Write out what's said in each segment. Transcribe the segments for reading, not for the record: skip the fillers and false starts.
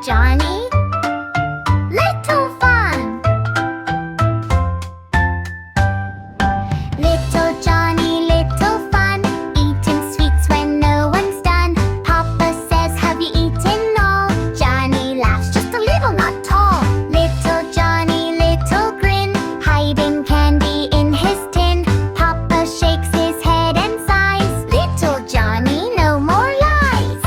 Johnny, little fun. Little Johnny, little fun, eating sweets when no one's done. Papa says, have you eaten all? Johnny laughs, just a little, not tall. Little Johnny, little grin, hiding candy in his tin. Papa shakes his head and sighs, little Johnny, no more lies.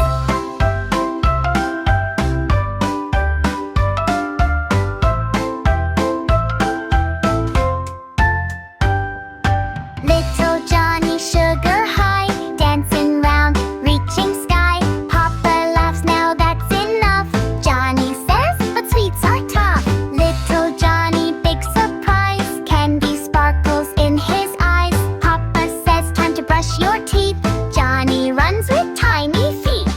Little Johnny, sugar high, dancing round, reaching sky. Papa laughs, now that's enough. Johnny says, but sweets are tough. Little Johnny, big surprise, candy sparkles in his eyes. Papa says, time to brush your teeth. Johnny runs with tiny feet.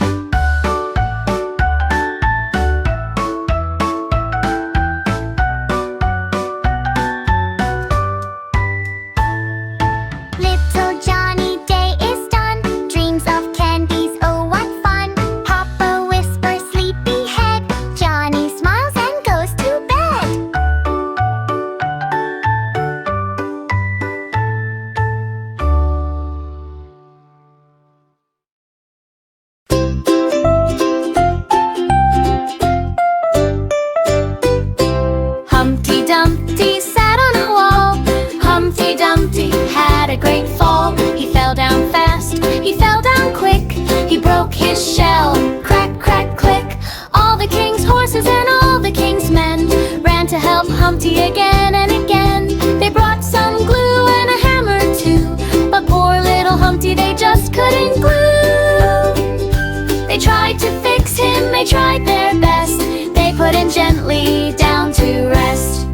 Little Johnny, day is done, dreams of candies, oh what fun. Papa whispers, sleepyhead. Johnny smiles and goes to bed. Humpty Dumpty sat on a wall. Humpty Dumpty had a great fall. He fell down fast, he fell down quick. He broke his shell, crack, crack, click. All the king's horses and all the king's men ran to help Humpty again and again. They brought some glue and a hammer too, but poor little Humpty they just couldn't glue. They tried to fix him, they tried their best. They put him gently down to rest.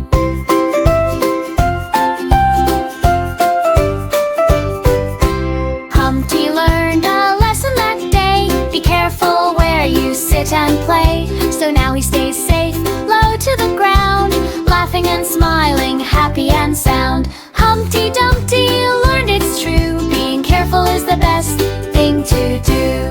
Humpty learned a lesson that day. Be careful where you sit and play. So now he stays safe, low to the ground, laughing and smiling, happy and sound. Humpty Dumpty learned it's true, being careful is the best thing to do.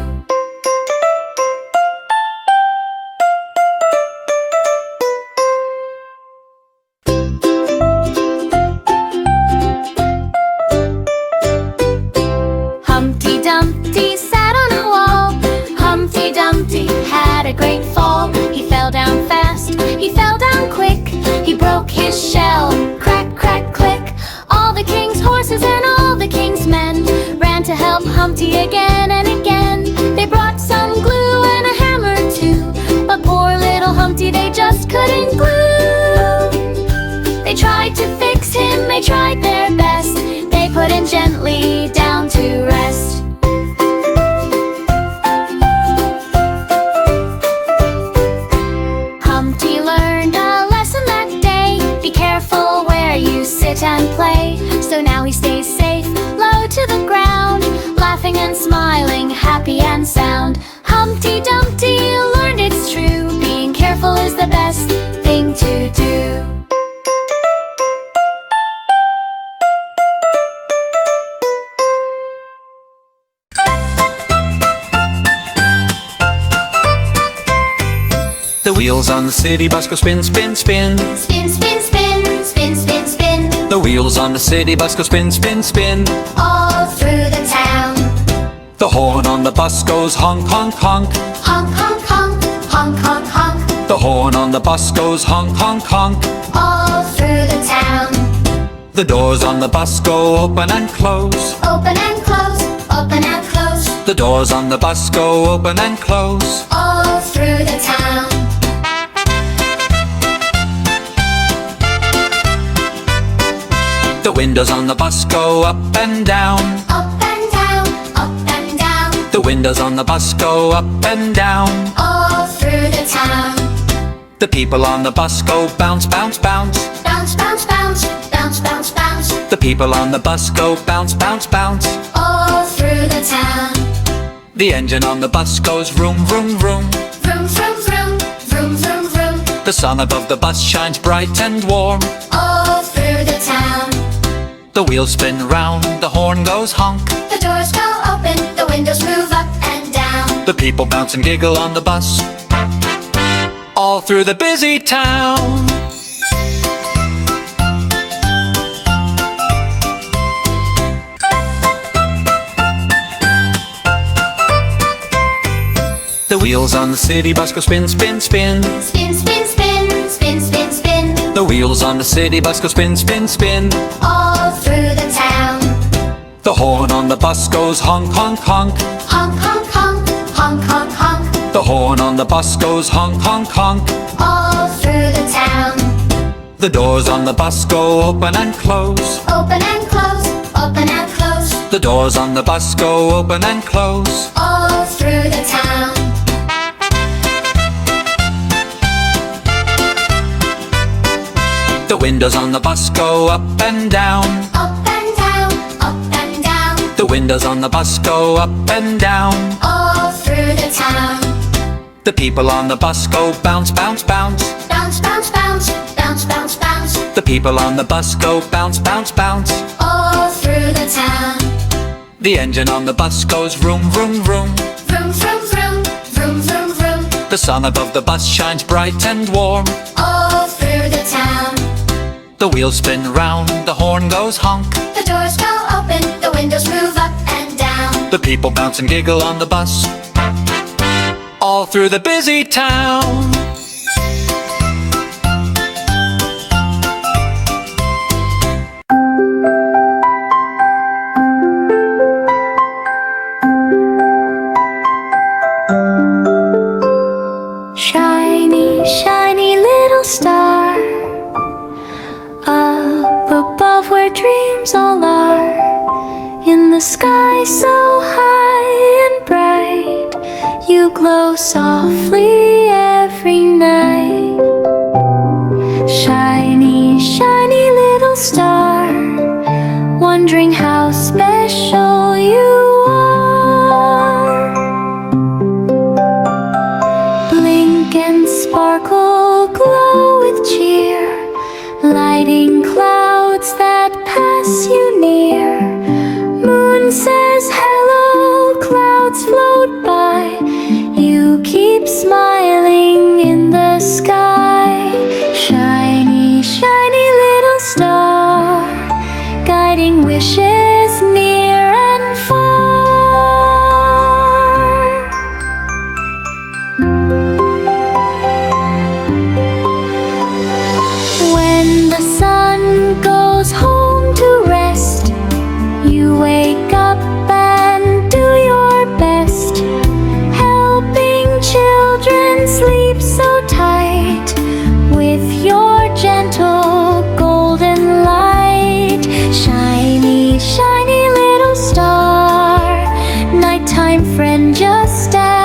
Humpty Dumpty sat on a wall. Humpty Dumpty had a great fall. He fell down fast, he fell down quick. He broke his shell, crack, crack, click. All the king's horses and all the king's men ran to help Humpty again and again. They brought some glue and a hammer too, but poor little Humpty they just couldn't glue. They tried to fix him, they tried their best. They put him gently down to rest. Humpty learned a lesson that day. Be careful where you sit and play. So now he stays safe, low to the ground, laughing and smiling, happy and sound. Humpty Dumpty learned it's true, being careful is the best thing to do. The wheels on the city bus go spin, spin, spin. Spin, spin, spin, spin, spin, spin. The wheels on the city bus go spin, spin, spin. All through the town. The horn on the bus goes honk, honk, honk. Honk, honk, honk, honk, honk, honk. The horn on the bus goes honk, honk, honk. All through the town. The doors on the bus go open and close. Open and close, open and close. The doors on the bus go open and close. All through the town. The windows on the bus go up and down. Up and down, up and down. The windows on the bus go up and down. All through the town. The people on the bus go bounce, bounce, bounce. Bounce, bounce, bounce, bounce, bounce, bounce. The people on the bus go bounce, bounce, bounce. All through the town. The engine on the bus goes vroom, vroom, vroom. Vroom, vroom, vroom, vroom, vroom, vroom. The sun above the bus shines bright and warm. All through the town. The wheels spin round, the horn goes honk. The doors go open, the windows move up and down. The people bounce and giggle on the bus. all through the busy town. The wheels on the city bus go spin, spin, spin. Spin, spin, spin, spin, spin, spin. The wheels on the city bus go spin, spin, spin. All through the town. The horn on the bus goes honk, honk, honk. Honk, honk, honk, honk, honk, honk. The horn on the bus goes honk, honk, honk. All through the town. The doors on the bus go open and close. Open and close, open and close. The doors on the bus go open and close. All through the town. The windows on the bus go up and down. Up and down, up and down. The windows on the bus go up and down. All through the town. The people on the bus go bounce, bounce, bounce. Bounce, bounce, bounce, bounce, bounce, bounce. The people on the bus go bounce, bounce, bounce. All through the town. The engine on the bus goes vroom, vroom, vroom. Vroom, vroom, vroom, vroom, vroom, vroom. The sun above the bus shines bright and warm. All through the town. The wheels spin round, the horn goes honk. The doors go open, the windows move up and down. The people bounce and giggle on the bus, all through the busy town. Shiny, shiny little star, up above where dreams all are. In the sky so high and bright, you glow softly every night. Shiny, shiny little star, wondering how special you are. Blink and sparkle, glow with cheer, lighting clouds that pass you near. Moon says hello, clouds float by. You keep smiling in the sky. Shiny, shiny little star, guiding wishes near and far. When the sun goes home to rest, you wake up and do your best, helping children sleep so tight with your gentle golden light. Shiny, shiny little star, nighttime friend just as